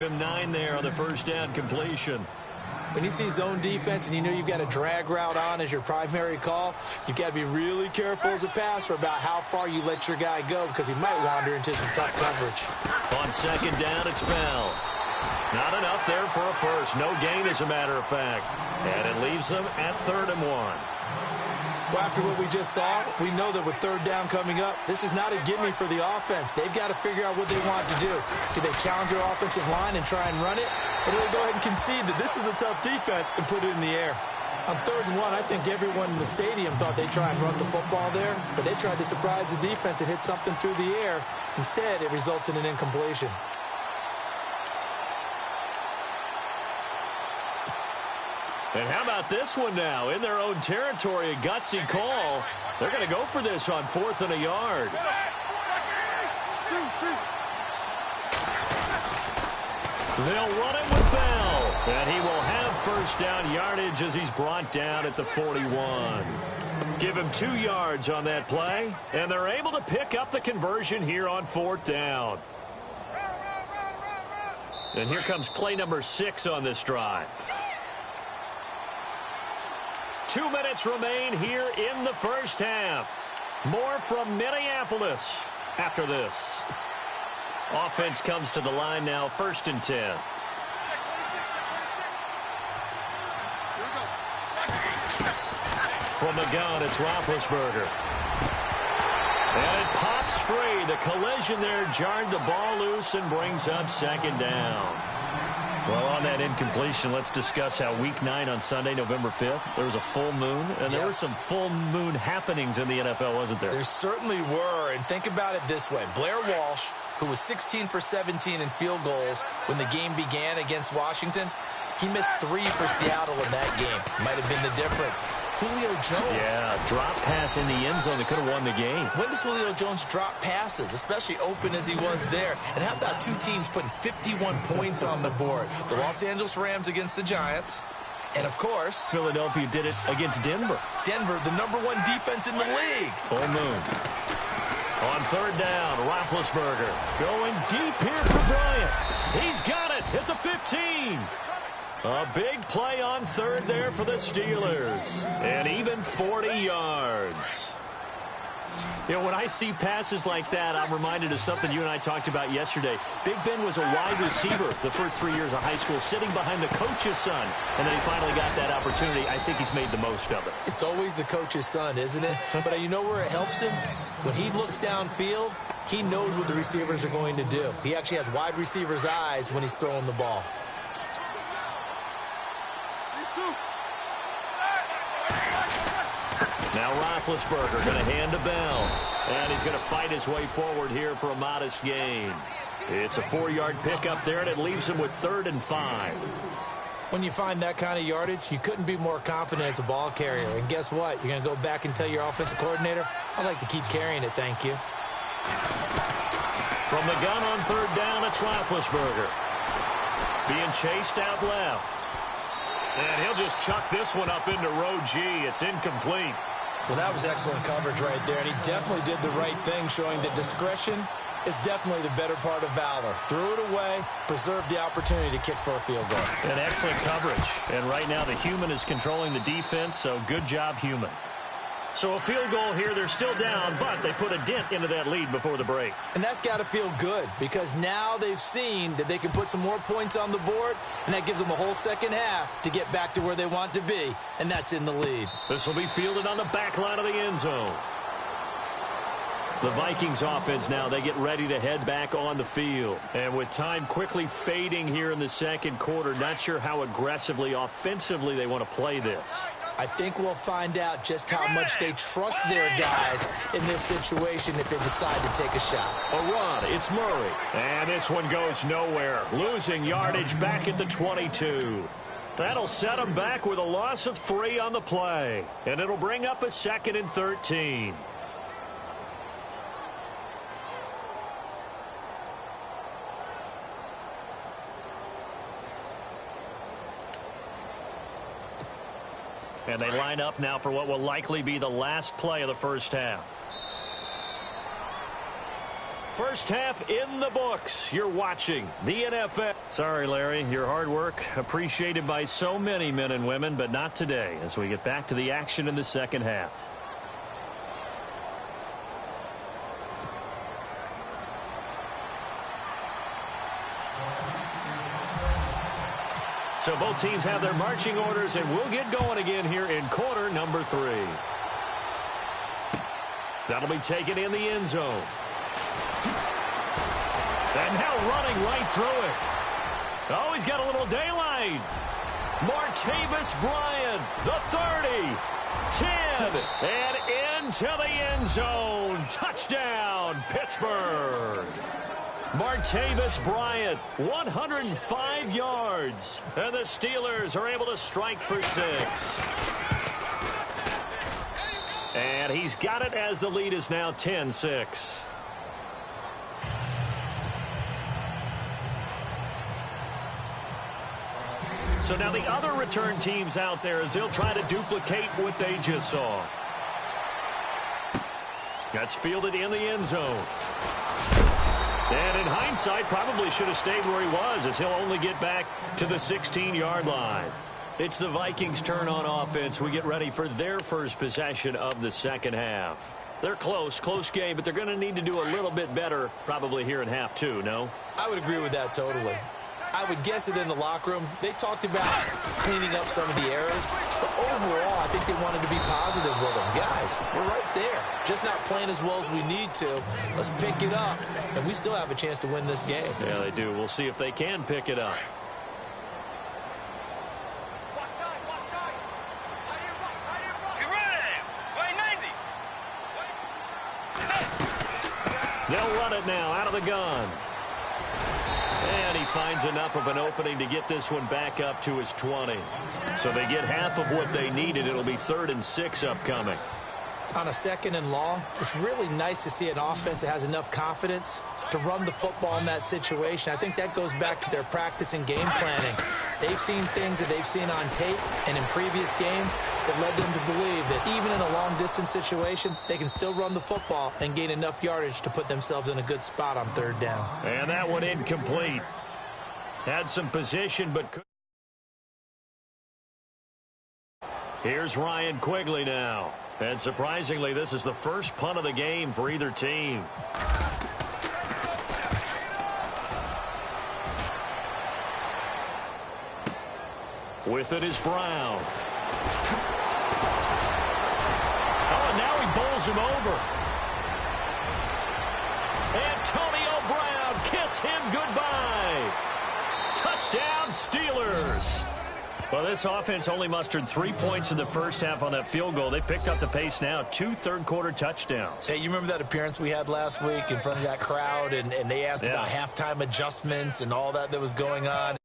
Him 9 there on the first down completion. When you see zone defense and you know you've got a drag route on as your primary call, you've got to be really careful as a passer about how far you let your guy go because he might wander into some tough coverage. On second down, it's Bell. Not enough there for a first. No gain, as a matter of fact. And it leaves them at 3rd and 1. Well, after what we just saw, we know that with 3rd down coming up, this is not a gimme for the offense. They've got to figure out what they want to do. Do they challenge their offensive line and try and run it? Or do they go ahead and concede that this is a tough defense and put it in the air? On 3rd and 1, I think everyone in the stadium thought they'd try and run the football there, but they tried to surprise the defense and hit something through the air. Instead, it results in an incompletion. And how about this one now? In their own territory, a gutsy call. They're going to go for this on 4th and a yard. They'll run it with Bell. And he will have first down yardage as he's brought down at the 41. Give him 2 yards on that play. And they're able to pick up the conversion here on 4th down. And here comes play number 6 on this drive. 2 minutes remain here in the first half. More from Minneapolis after this. Offense comes to the line now, 1st and 10. From the gun, it's Roethlisberger. And it pops free. The collision there jarred the ball loose and brings up 2nd down. Well, on that incompletion, let's discuss how Week 9 on Sunday, November 5th, there was a full moon, and there were some full moon happenings in the NFL, wasn't there? There certainly were, and think about it this way. Blair Walsh, who was 16 for 17 in field goals when the game began against Washington, he missed 3 for Seattle in that game. Might have been the difference. Julio Jones. Yeah, drop pass in the end zone that could have won the game. When does Julio Jones drop passes, especially open as he was there? And how about 2 teams putting 51 points on the board? The Los Angeles Rams against the Giants. And, of course, Philadelphia did it against Denver. Denver, the #1 defense in the league. Full moon. On 3rd down, Roethlisberger going deep here for Bryant. He's got it at the 15. A big play on 3rd there for the Steelers. And even 40 yards. You know, when I see passes like that, I'm reminded of something you and I talked about yesterday. Big Ben was a wide receiver the first 3 years of high school, sitting behind the coach's son. And then he finally got that opportunity. I think he's made the most of it. It's always the coach's son, isn't it? But you know where it helps him? When he looks downfield, he knows what the receivers are going to do. He actually has wide receivers' eyes when he's throwing the ball. Now Roethlisberger going to hand to Bell. And he's going to fight his way forward here for a modest gain. It's a 4-yard pickup there, and it leaves him with 3rd and 5. When you find that kind of yardage, you couldn't be more confident as a ball carrier. And guess what? You're going to go back and tell your offensive coordinator, I'd like to keep carrying it, thank you. From the gun on 3rd down, it's Roethlisberger. Being chased out left. And he'll just chuck this one up into row G. It's incomplete. Well, that was excellent coverage right there, and he definitely did the right thing, showing that discretion is definitely the better part of valor. Threw it away, preserved the opportunity to kick for a field goal. And excellent coverage. And right now the human is controlling the defense, so good job, human. So a field goal here, they're still down, but they put a dent into that lead before the break. And that's got to feel good, because now they've seen that they can put some more points on the board, and that gives them a whole second half to get back to where they want to be, and that's in the lead. This will be fielded on the back line of the end zone. The Vikings offense now, they get ready to head back on the field. And with time quickly fading here in the second quarter, not sure how aggressively, offensively they want to play this. I think we'll find out just how much they trust their guys in this situation if they decide to take a shot. A run, it's Murray. And this one goes nowhere. Losing yardage back at the 22. That'll set them back with a loss of 3 on the play. And it'll bring up a 2nd and 13. And they line up now for what will likely be the last play of the first half. First half in the books. You're watching the NFL. Sorry, Larry. Your hard work appreciated by so many men and women, but not today as we get back to the action in the second half. So both teams have their marching orders, and we'll get going again here in quarter number 3. That'll be taken in the end zone. And now running right through it. Oh, he's got a little daylight. Martavis Bryant, the 30, 10, and into the end zone. Touchdown, Pittsburgh. Martavis Bryant, 105 yards. And the Steelers are able to strike for 6. And he's got it as the lead is now 10-6. So now the other return teams out there as they'll try to duplicate what they just saw. That's fielded in the end zone. And in hindsight, probably should have stayed where he was as he'll only get back to the 16-yard line. It's the Vikings' turn on offense. We get ready for their first possession of the second half. They're close game, but they're going to need to do a little bit better probably here in half 2, no? I would agree with that totally. I would guess it in the locker room. They talked about cleaning up some of the errors, but overall, I think they wanted to be positive with them. Guys, we're right there. Just not playing as well as we need to. Let's pick it up, and we still have a chance to win this game. Yeah, they do. We'll see if they can pick it up. They'll run it now out of the gun. And he finds enough of an opening to get this one back up to his 20. So they get half of what they needed. It'll be 3rd and 6 upcoming. On a 2nd and long, it's really nice to see an offense that has enough confidence to run the football in that situation. I think that goes back to their practice and game planning. They've seen things that they've seen on tape and in previous games that led them to believe that even in a long-distance situation, they can still run the football and gain enough yardage to put themselves in a good spot on 3rd down. And that one incomplete. Had some position, but could. Here's Ryan Quigley now. And surprisingly, this is the first punt of the game for either team. With it is Brown. Oh, and now he bowls him over. Antonio Brown, kiss him goodbye. Touchdown, Steelers. Well, this offense only mustered 3 points in the first half on that field goal. They picked up the pace now, 2 third-quarter touchdowns. Hey, you remember that appearance we had last week in front of that crowd, and they asked about halftime adjustments and all that was going on?